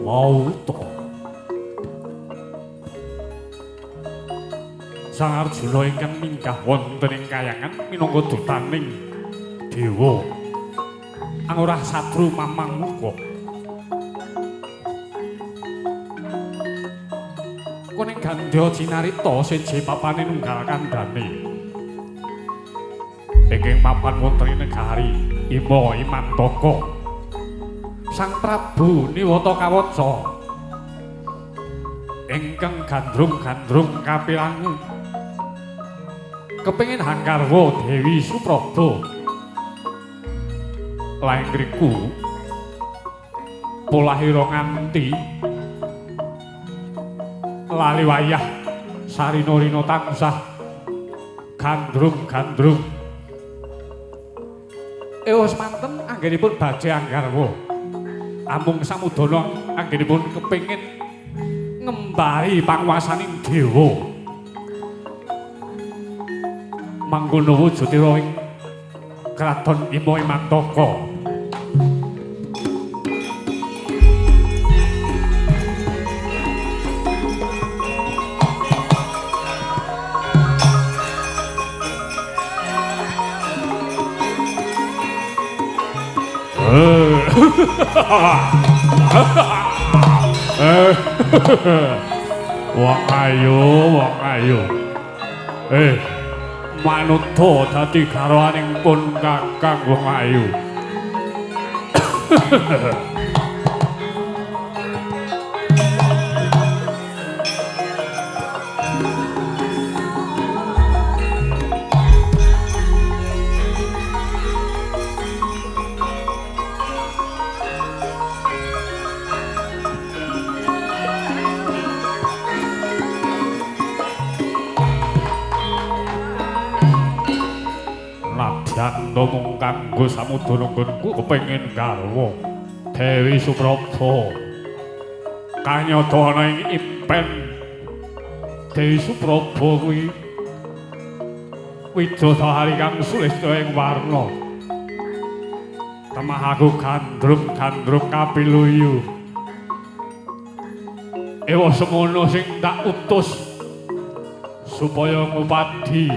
mau to Sang Arjuna ingkang minggah wonten ing kayangan minangka dutaning dewa Angorah Satru Mamang Muka kuning gandya cinarita siji papane nunggal kandhane ing papan wonten ing negari Ima Imantaka Sang Prabu Niwata Kawaca ingkang gandrung-gandrung kapirangu kepengin hanggarwa Dewi Supraba laing ngriku polahira nganti lali wayah sarina-rina tansah gandrung-gandrung ewas manten anggenipun badhe anggarwa amung samudana anggenipun kepengin ngembari panguwasaning dewa mangkono wujudira ing kraton Ima Imantaka wong ayu manut-o dadi garwaning pun kakang wong ayu Namung kanggo samudana nggonku kepengin garwa Dewi Supraba kanyata ana ing impen Dewi Supraba kuwi widodari kang sulistya ing warna temah aku gandrung-gandrung kapiluyu ewa semono sing tak utus supaya ngupadi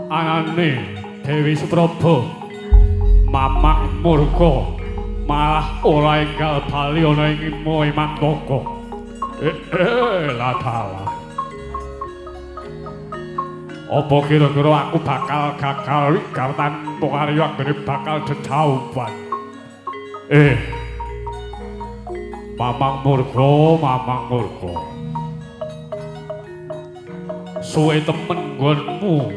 anane Dewi Supraba Mamang Murka malah ora enggal bali ana ing Ima Imantaka. Latala. Apa kira-kira aku bakal gagal wigar tanpa karya anggone bakal dedaupan. Mamang Murka. Suwe temen nggonmu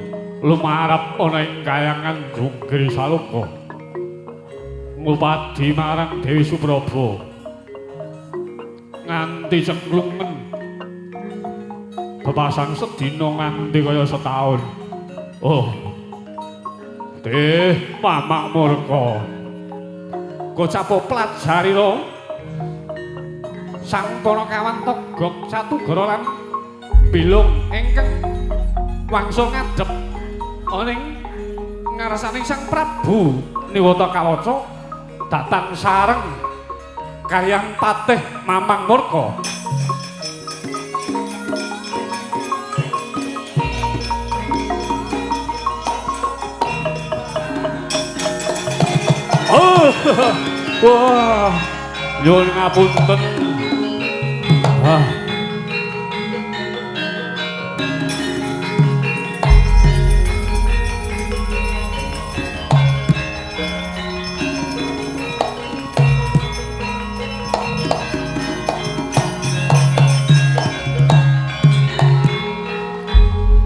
lumarap ana ing kayangan Junggri Saloka ngupadi marang Dewi Supraba nganti cengklungen bebasang sedina nganti kaya setahun Mamang Murka kocapa plajarira Sang Panakawan Togog Satugara lan Bilung ingkang wangsul ngadhep ning ngarsaning Sang Prabu Niwata Kawaca datang sareng karyang Patih Mamang Murka. Wah, nyuwun ngapunten.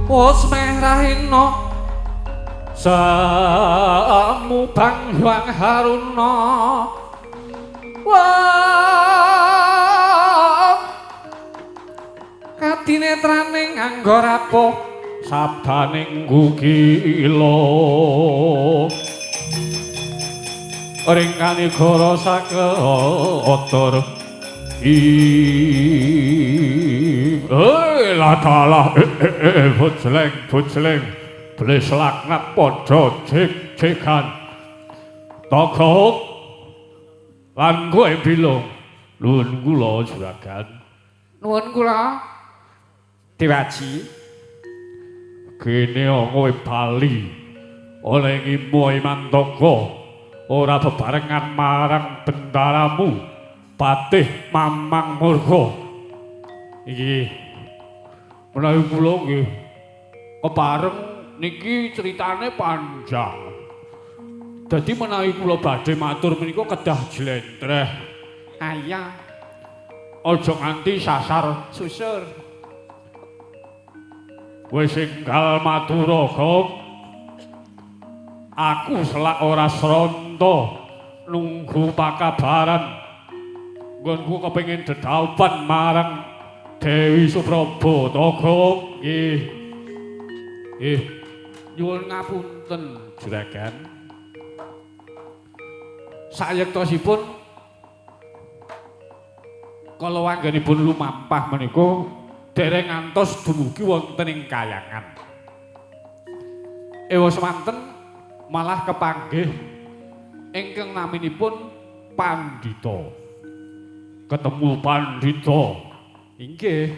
Wos meh rahina samu banghyang haruna wah katinetraning nganggo rapuh sabdaning gugila ringkani goro sakeotor latalah bojleng belis laknat padha jek-jekan Togog lan kowe Bilung Nuwun kula juragan. Nuwun kula Dewaji. Kene kowe bali oleh ngimo Imantaka ora bebarengan marang bendaramu Patih Mamang Murka. Iki menawi kula nggih kepareng niki critane panjang. Dadi menawi kula badhe matur menika kedah jlentreh. Aya Aja nganti sasar susur. Wis enggal matura, Gop. Aku selak ora sranta nunggu pakabaran. Nggonku kepengin dedaupan marang Dewi Supraba to, Gop. Nggih. Nggih. Nyuwun ngapunten, Juragan. Sayektosipun kala wanggenipun lumampah menika dereng ngantos dumugi wonten ing kayangan. Ewa semanten malah kepanggih ingkang naminipun Pandhita. Ketemu Pandhita. Inggih.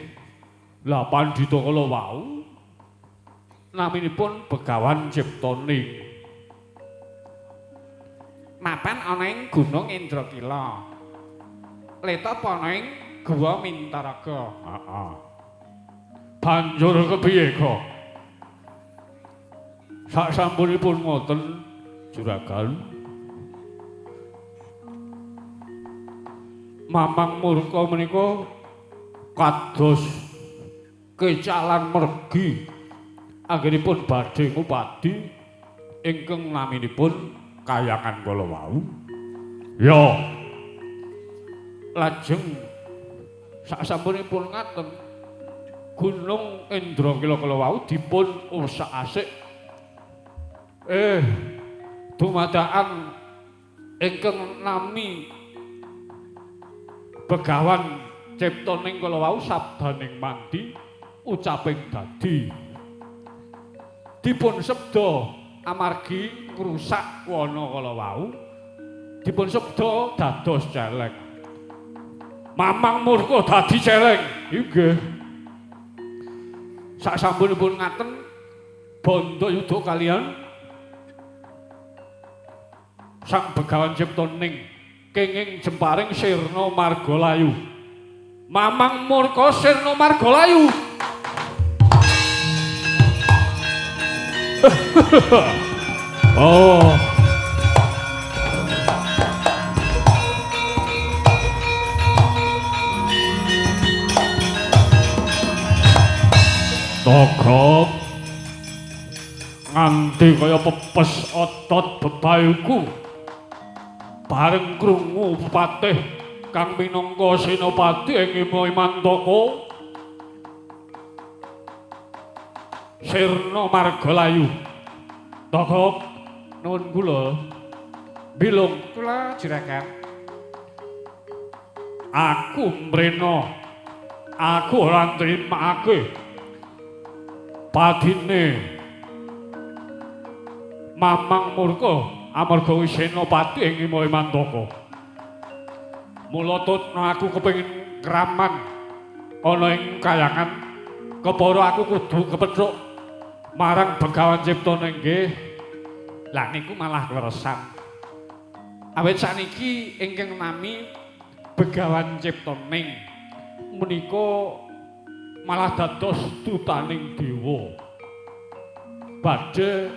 Lah Pandhita kala wau naminipun Begawan Ciptaning. Mapan ana ing Gunung Indrakila. Leta ana ing Guwa Mintaraga. Heeh. Banjur kepiye kok? Sasampunipun ngoten Juragan. Mamang Murka menika kados kecalan mergi anggenipun badhe ngupadi ingkang naminipun Kayangan kala wau. Ya. Lajeng sasampunipun ngaten Gunung Indrakila kala wau dipun usak-asik dumadakan ingkang nami Begawan Ciptaning kala wau sabdaning mandi ucaping dadi dipun sebda amargi ngrusak wana kala wau dipun sebda dados celeng. Mamang Murka dadi celeng. Inggih. Sasampunipun ngaten Bandayuda kaliyan Sang Begawan Ciptaning kenging jemparing sirna Margalayu. Mamang Murka sirna Margalayu. Oh. Togok nganti kaya pepes otot bebayuku bareng krungu Patih kang minangka senopati ing Imantaka sirna Margalayu. Togok nuwun kula bilung Kula Juragan. aku mrena aku ora nrimakake padine Mamang Murka amarga wis senopati ing Imantaka. Mula tutna aku kepengin kraman ana ing kayangan kepara aku kudu kepethuk marang Begawan Ciptaning nggih. Lah niku malah kleresan. Awit saniki ingkang nami Begawan Ciptaning menika malah dados dutaning dewa. Badhe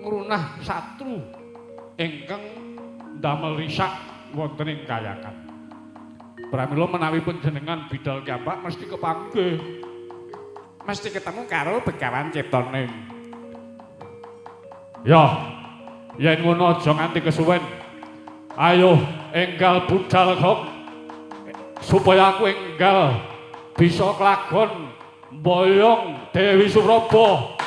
ngrunah satru ingkang ndamel risak wonten ing kayangan. Pramila menawi panjenengan bidal kiambak mesti kepanggih. Mesti ketemu karo Begawan Ciptaning. Ya, yen ngono aja nganti kesuwen. Ayo enggal budal kok supaya aku enggal bisa kelakon mboyong Dewi Supraba.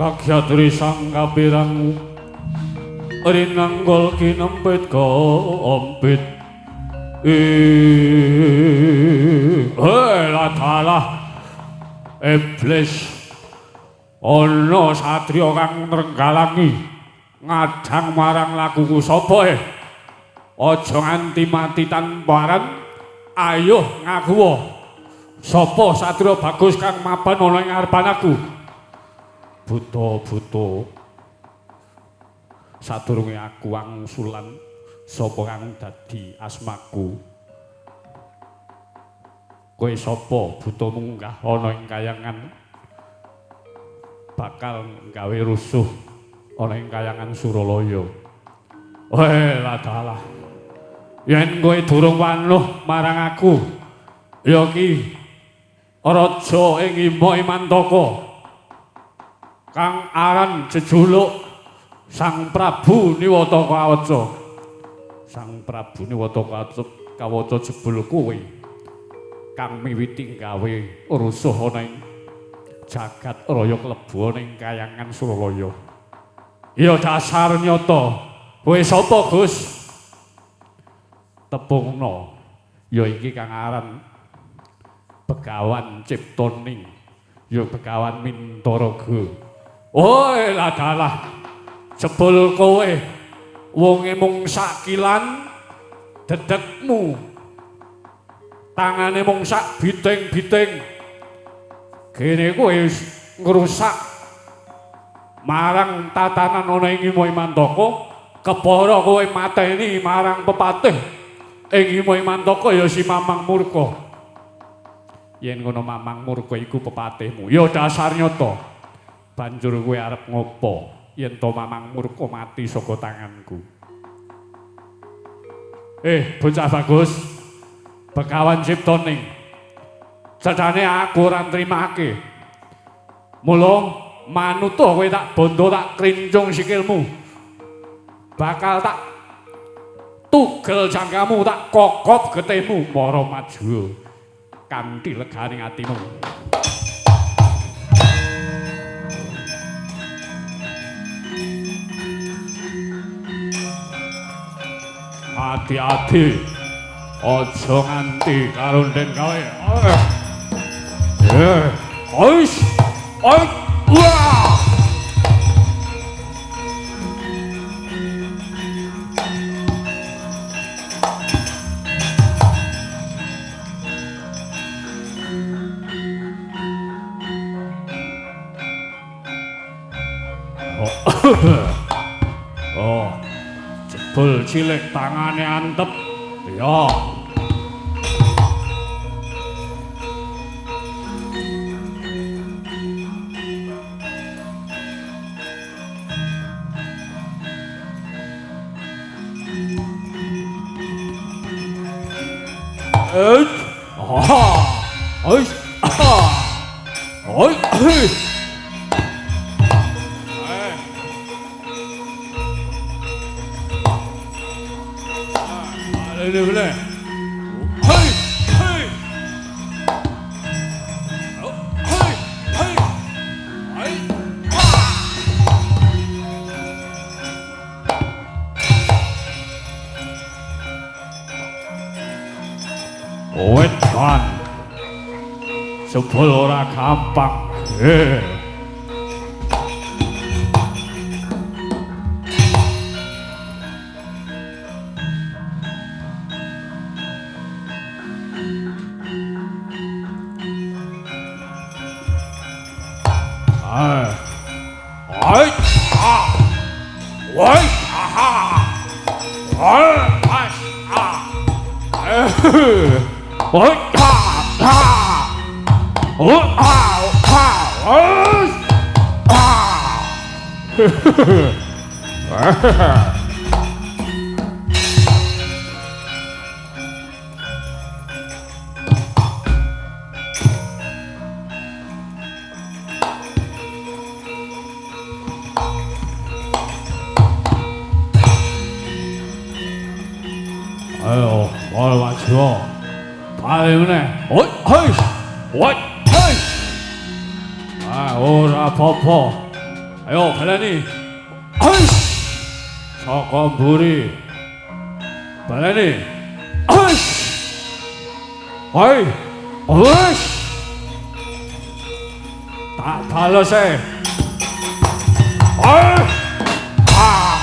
Kagyatri sang kapirang rinanggol kinempit kompit ladalah iblis ana satriya kang nrenggalangi ngadhang marang lakuku sapa aja nganti mati tanparan ayo ngakuwa sapa satriya bagus kang mapan ana ing ngarepan aku. Buta-buta sadurunge aku wangsulan sapa kang dadi asmaku. Kowe sapa buta munggah ana ing kayangan bakal gawe rusuh ana ing kayangan Suralaya. Ladalah yen kowe durung wanuh marang aku ya ki raja ing Ima Imantaka kang aran jejuluk Sang Prabu Niwata Kawaca. Sang Prabu Niwata Kawaca jebul kowe kang miwiti gawe rusuh ana ing jagat raya klebu ana ing kayangan Suralaya. Ya dasar nyata, kowe sapa, Gus? Tepungna, ya iki kang aran Begawan Ciptoning, ya Begawan Mintaraga. Ladalah jebul kowe wonge mung sakilan dedekmu tangane mung sak biting-biting kene kowe ngrusak marang tatanan ana ing Ima Imantaka kepara kowe mateni marang pepatih ing Ima Imantaka ya si Mamang Murka. Yen ngono Mamang Murka iku pepatihmu ya dasar nyata. Banjur kowe arep ngopo yen to Mamang Murka mati saka tanganku? Bocah bagus, Begawan Ciptoning, jajane aku ora nrimake. Mula manut kowe tak bondo tak krincung sikilmu. Bakal tak tugel jangkamu, tak kokop getihmu, mara maju kanthi leganing atimu. Hati-hati aja nganti karo den gawe. Oish. Wah. Jebul cilik tangane antep. Ya. Boleh. Hei, hei. Hei, hei. Hei. Wetan. Jebul ora gampang. Oi, ah, oi, aha, oi, ah, oi, ah, oi, 아유, 뭘 맞추어? 다음에, 어이, 허이, 어이, 허이. 아, 오라, 퍼퍼. 아유, 발라니, 허이. 저건 물이, 발라니, 허이. 어이, 어이. 달러세. 어이, 아,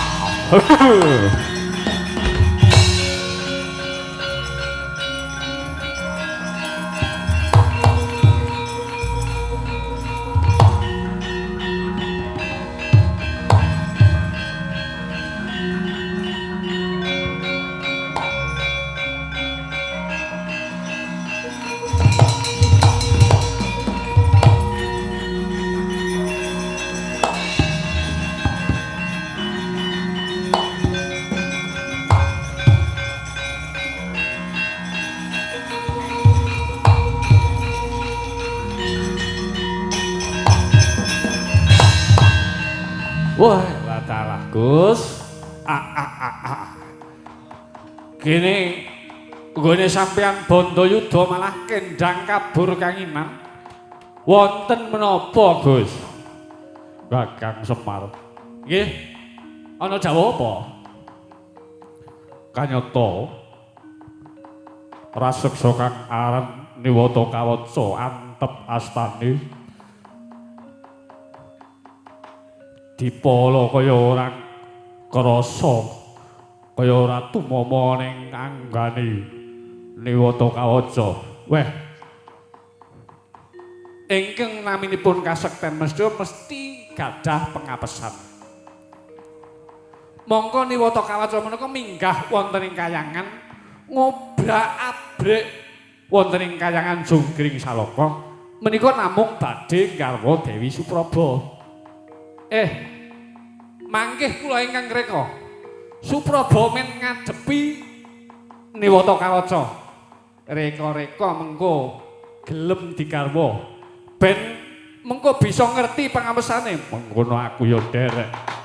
wah, latalah Gus. Gini, gone sampean Bandayuda malah kendang kabur kanginan. Wonten menapa, Gus? Kakang Semar. Nggih. Ana Jawa apa? Kanyata raseksa kang aran Niwata Kawaca antep astane. Dipala kaya ora krasa kaya ora tumama ning anggane Niwata Kawaca. Weh. Ingkang naminipun kasekten mesti gadah pengapesan. Mongko Niwata Kawaca menika minggah wonten ing kayangan ngobrak-abrik wonten ing kayangan Jonggring Saloka menika namung badhe garwa Dewi Supraba. Mangkih kula ingkang reka. Supraba men ngadepi Niwata Kawaca. Reka-reka mengko gelem digarwa. Ben mengko bisa ngerti pangapesane. Mengkono aku ya derek.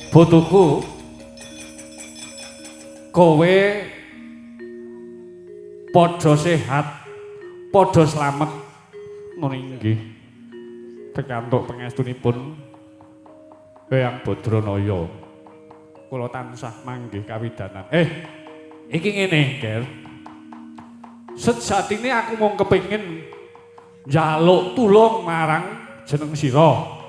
Putuku, kowe padha sehat, padha slamet ngono inggih. Pikantuk pangestunipun Eyang Badranaya. Kula tansah manggih kawidanan. Iki ngene, Ger. Sejatine aku mung kepengin njaluk tulung marang jeneng sira.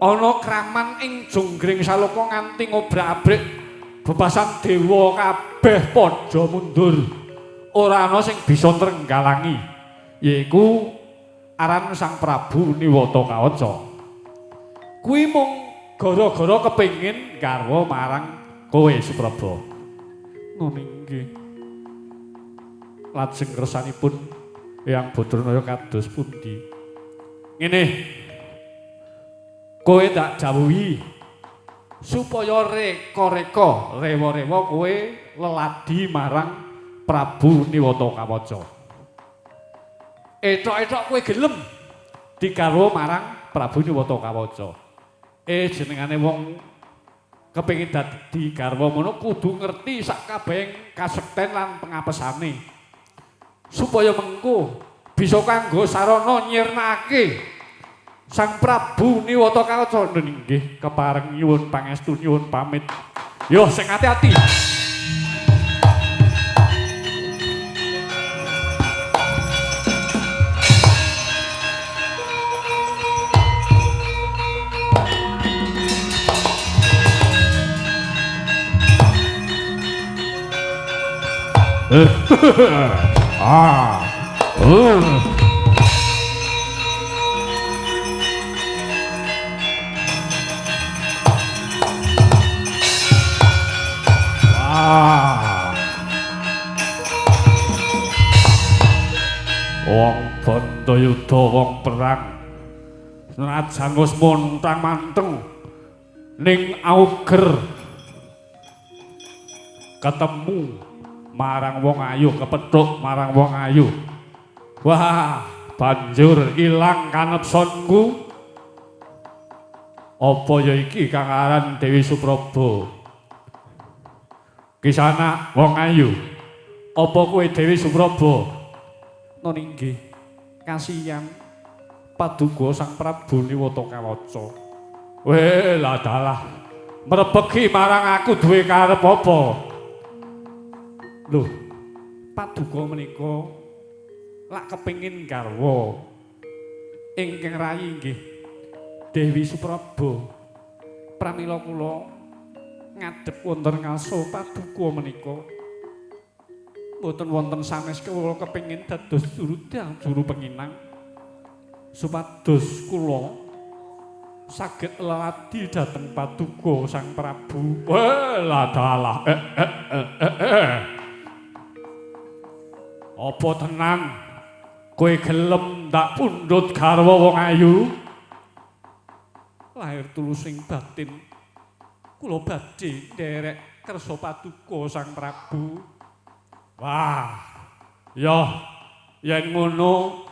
Ana kraman ing Jonggring Saloka nganti ngobrak-abrik bebasan dewa kabeh padha mundur. Ora ana sing bisa nrenggalangi. Yaiku aran Sang Prabu Niwata Kawaca. Kuwi mung gara-gara kepengin garwa marang kowe Supraba. Ngono inggih. Lajeng kersanipun Eyang Badranaya kados pundi? Ngene. Kowe tak jawuhi supaya reka-reka rewa-rewa kowe leladi marang Prabu Niwata Kawaca. Etok-etok kowe gelem digarwa marang Prabu Niwata Kawaca. Jenengane wong kepengin dadi garwa mono kudu ngerti sak kabehing kasekten lan pengapesane. Supaya mengko bisa kanggo sarana nyirnakake Sang Prabu Niwata Kawacana nggih kepareng nyuwun pangestu nyuwun pamit. Yo sing ati-ati. Wong Bantayuda wong perang senajan wis montang-manteng ning auger ketemu marang wong ayu kepethuk marang wong ayu. Wah, banjur ilang kanepsonku. Apa ya iki kang aran Dewi Supraba? Kisana wong ayu. Apa kowe Dewi Supraba? Nun inggih, kasihan paduka Sang Prabu Niwata Kawaca. Weh, lah dalah. Mrebeki marang aku duwe karep apa? Lho, paduka menika lak kepengin garwa ingkang rayi nggih Dewi Supraba. Pramila kula ngadhep wonten ngaso paduka menika mboten wonten sanes kula kepengin dados juru penginang supados kula saged leladi dhateng paduka Sang Prabu. Wah, lah dalah. Apa tenan kowe gelem ndak pundhut garwa wong ayu? Lahir tulusing batin kula badhe nderek kersa paduka Sang Prabu. Wah, ya yen ngono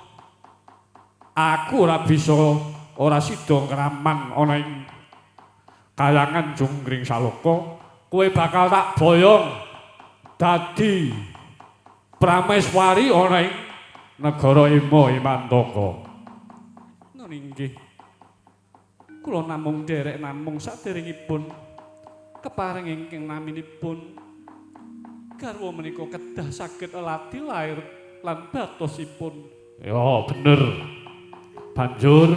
aku ora sida ngraman ana ing kayangan Junggring Saloka. Kowe bakal tak boyong dadi prameswari ana ing negara Imandaka. Nun inggih. Kula namung nderek namung saderengipun kepareng ingkang naminipun garwa menika kedah saged leladi lair lan batosipun. Ya bener. Banjur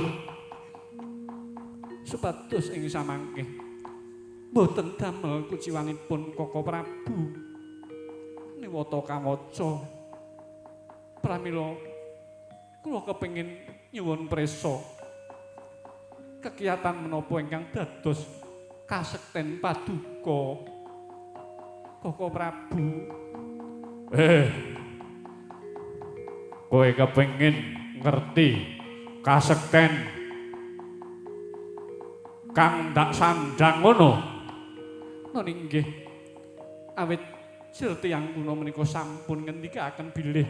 supados ing samangke boten damel kuciwanipun Koko Prabu Niwata Kawaca. Pramila kula kepengin nyuwun prisa kegiatan menapa ingkang dados kasekten paduka Koko Prabu. Kowe kepengin ngerti kasekten kang ndak sandang ngono? Nun inggih. Awit sir tiyang kuna menika sampun ngendikaken bilih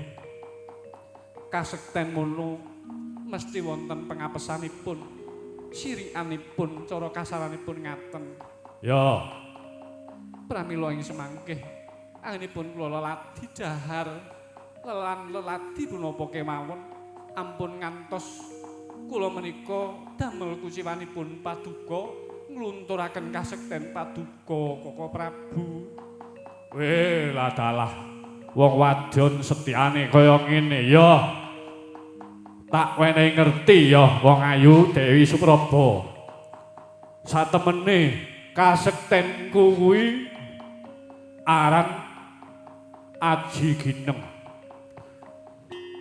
kasekten mono mesti wonten pengapesanipun, sirikanipun, cara kasaranipun ngaten. Ya. Pramila ing semangke anginipun kula leladi dahar lelan leladi punapa kemawon ampun ngantos kula menika damel kuciwanipun paduka nglunturaken kasekten paduka Koko Prabu. Weh, lah dalah wong wadon setyane kaya ngene ya tak wenehi ngerti ya wong ayu Dewi Supraba. Satemene kasektenku kuwi aran Aji Gineng.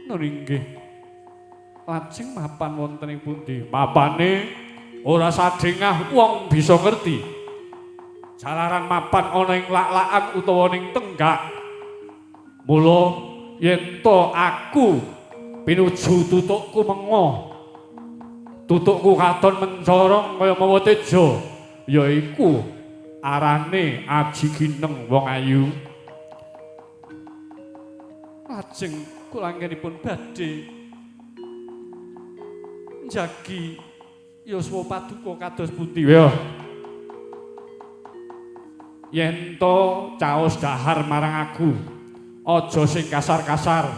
Nun inggih. Lajeng mapan wonten ing pundi? Mapane ora sadengah wong bisa ngerti. Jalaran mapan ana ing lak-lakan utawa ning tenggak. Mula yen to aku pinuju tutukku mengo. Tutukku katon mencorong kaya mawa teja, yaiku arane Aji Gineng wong ayu. Lajeng kula anggenipun badhe njagi yuswa paduka kados pundi ya. yen to caos dahar marang aku aja sing kasar-kasar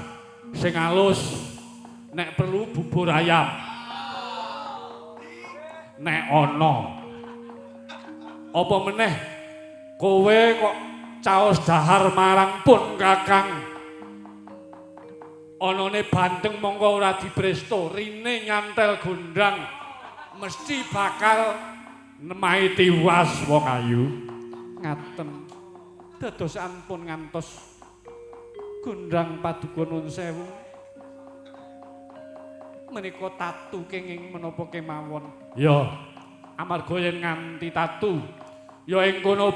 sing halus nek perlu bubur ayam nek ana apa meneh kowe kok caos dahar marang pun kakang anane bandeng mongko ora dipresto rine nyantel gondang mesti bakal nemahi tiwas wong ayu ngaten dados ampun ngantos gondang paduka nuwun sewu menika tatu kenging menapa kemawon ya amarga yen nganti tatu ya ing kono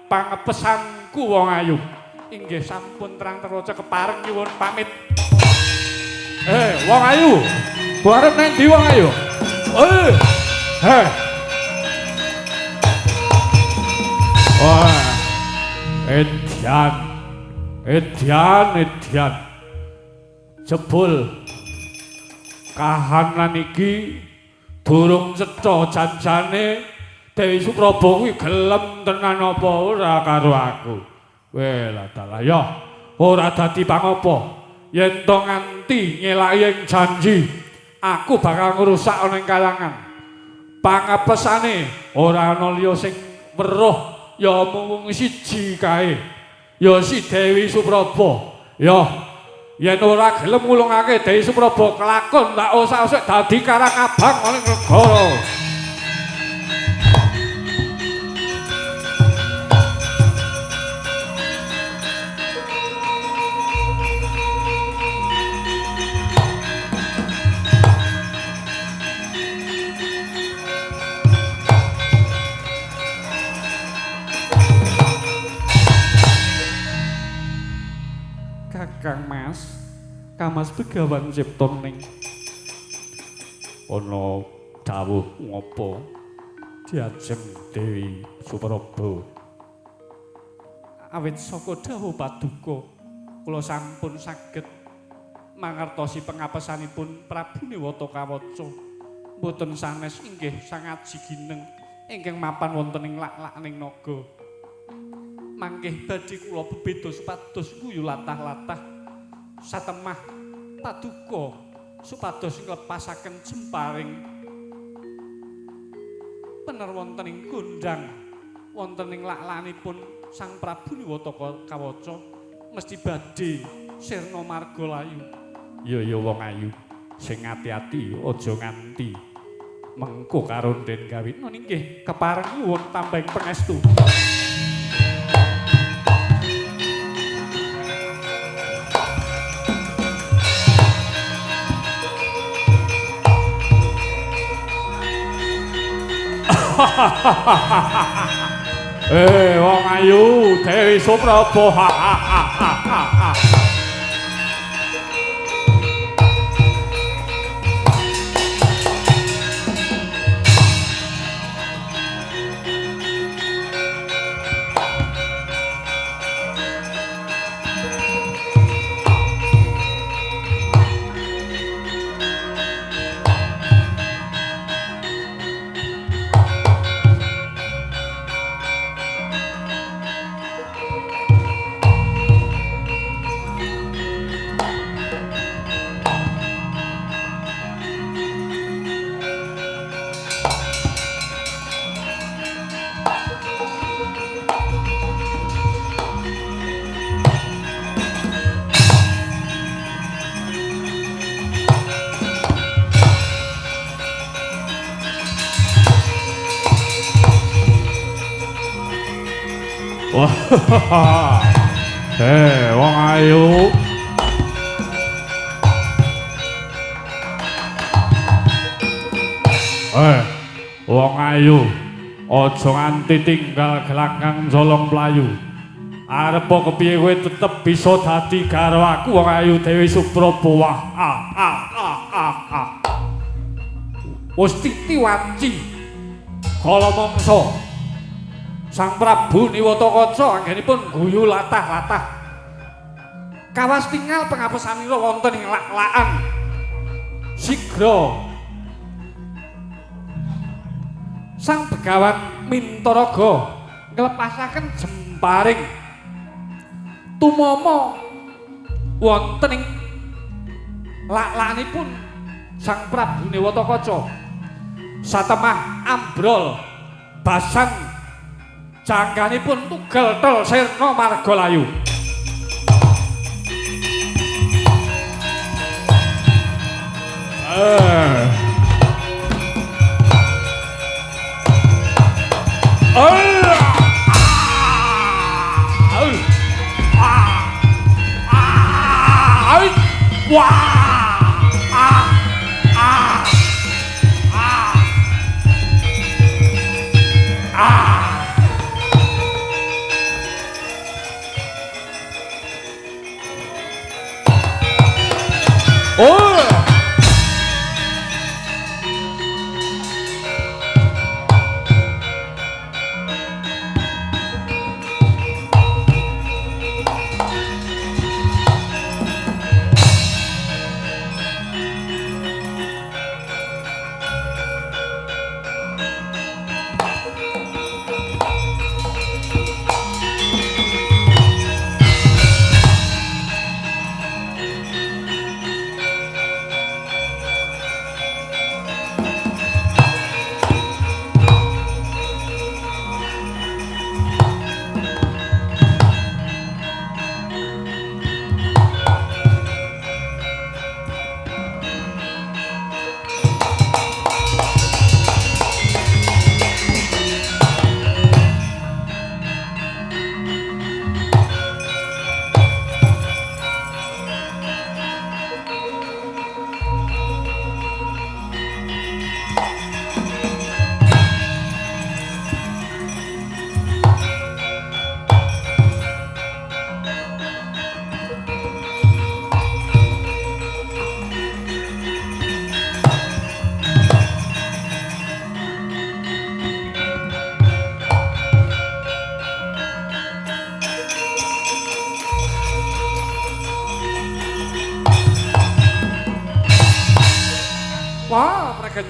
pangepesanku wong ayu inggih sampun terang teroca kepareng nyuwun pamit wong ayu barep nang ndi wong ayu wah Edian jebul kahanan iki durung cetha janjane Dewi Supraba kuwi gelem tenan apa ora karo aku. Lah dalah ya ora dadi pangapa yen to nganti ngelaki ing janji aku bakal ngrusak ana ing kalangan. Pangapesane ora ana liya sing weruh ya mung siji kae. Ya si Dewi Supraba. Ya yen ora gelem ngulungake Dewi Supraba kelakon tak usah-usah dadi karang abang ana ing negara. Kakang Mas, Kamas Begawan Ciptoning. Ana dawuh ngopo diajeng Dewi Supraba. Awit saka dawuh paduka kula sampun saged mangertosi pengapesanipun Prabu Niwata Kawaca. Mboten sanes inggih sangaji gineng ingkang mapan wonten ing lak-laking naga. Mangkih badhe kula bebeda supados guyu latah-latah satemah paduka supados nglepasaken jemparing pener wonten ing gondang wonten ing lak-lakanipun Sang Prabu Niwata Kawaca mesti badhe sirna marga layu. Ya wong ayu sing ati-ati aja nganti mengko karo Den Gawina nggih kepareng nyuwun tambahing pangestu. Wong ayu Dewi Supraba. Wong ayu wong ayu aja nganti tinggal gelanggang jolong mlayu. Arep kepiye kowe tetep bisa dadi karo aku wong ayu Dewi Supraba. Wis titi wanci kala mangsa Sang Prabu Niwata Kaca anggenipun guyu latah-latah. Kawas tingal pengapesanira wonten ing lak-lakan. Sigra Sang Begawan Mintaraga nglepasaken jemparing tumama wonten ing lak-lakanipun Sang Prabu Newatakaca satemah ambrol basan jangganipun tugel tel sirna margalayu.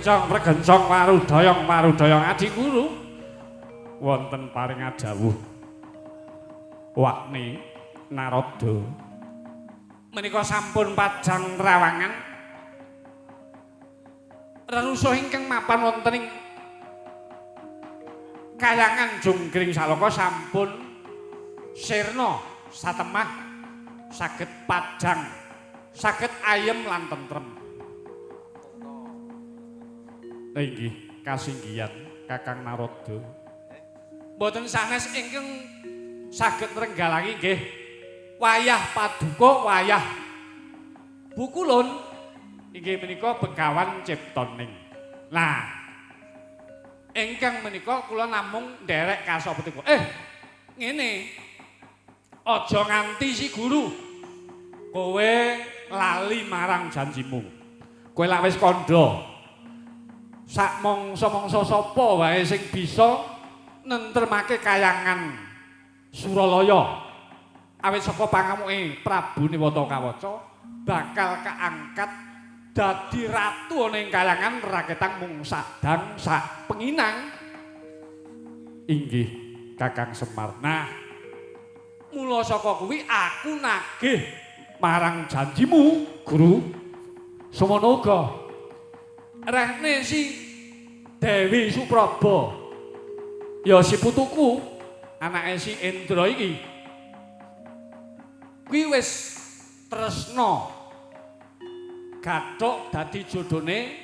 Pregencong marudayang adi guru wonten paring adawuh Wakni Narada menika sampun pajang trawangan renusa ingkang mapan wonten ing Kayangan Jonggring Saloka sampun sirna satemah saged pajang saged ayem lan tentrem. Inggih kasinggihan Kakang Narada. Mboten sanes ingkang saged nrenggalake nggih wayah paduka wayah bukulun inggih menika Begawan Ciptaning. Nah, ingkang menika kula namung nderek kasopetika. Ngene. Aja nganti si guru kowe lali marang janjimu. Kowe lak wis kandha sak mangsa-mangsa sapa wae sing bisa nentremake Kayangan Suralaya awit saka pangamuke Prabu Newatakawaca bakal kaangkat dadi ratu ana ing Kayangan raketang mung sadang sak penginang. Inggih Kakang Semar. Nah, mula saka kuwi aku nagih marang janjimu, Guru. Semono uga rehne si Dewi Supraba ya si putuku anake si Indra iki kuwi wis tresna gathuk dadi jodhone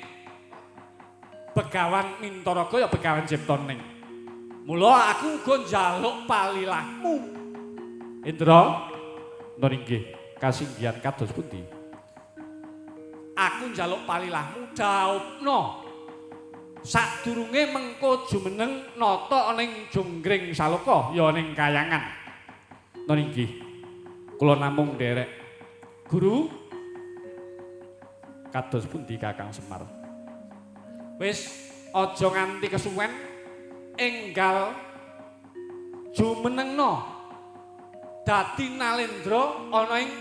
Begawan Mintaraga ya Begawan Ciptaning. Mula aku uga njaluk palilahmu Indra. Nggih kasinggihan kados pundi? Aku njaluk palilahmu dhaupna sadurunge mengko jumeneng nata ning Jonggring Saloka ya ning Kayangan. Nggih. Kula namung nderek. Guru kados pundi Kakang Semar? Wis aja nganti kesuwen enggal jumenengna dadi nalendra ana ing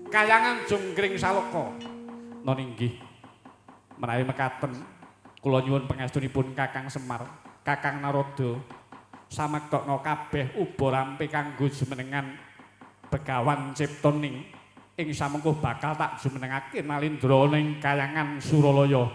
Kayangan Jonggring Saloka. Nggih. Menawi mekaten kula nyuwun pangestunipun Kakang Semar, Kakang Narada samektokno kabeh uba rampe kanggo jumenengan Begawan Ciptoning ing samengko bakal tak jumenengake Nalindra ning Kayangan Suralaya.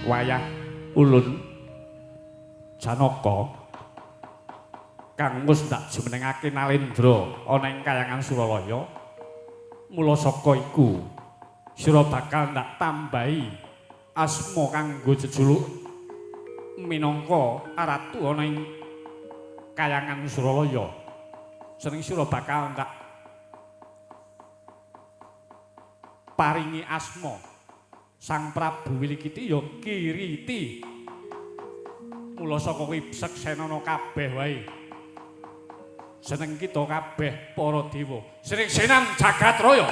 Wayah ulun Janaka kang wis ndak jumenengake Nalindra ana ing Kayangan Suralaya. Mula saka iku sira bakal ndak tambahi asma kanggo jejuluk minangka Ratu ana ing Kayangan Suralaya. Seneng sira bakal ndak paringi asma Sang Prabu Wilikiti ya Kiriti. Mula saka kuwi seksenana kabeh wae. Seneng kita kabeh para dewa. Sring-senan jagat raya.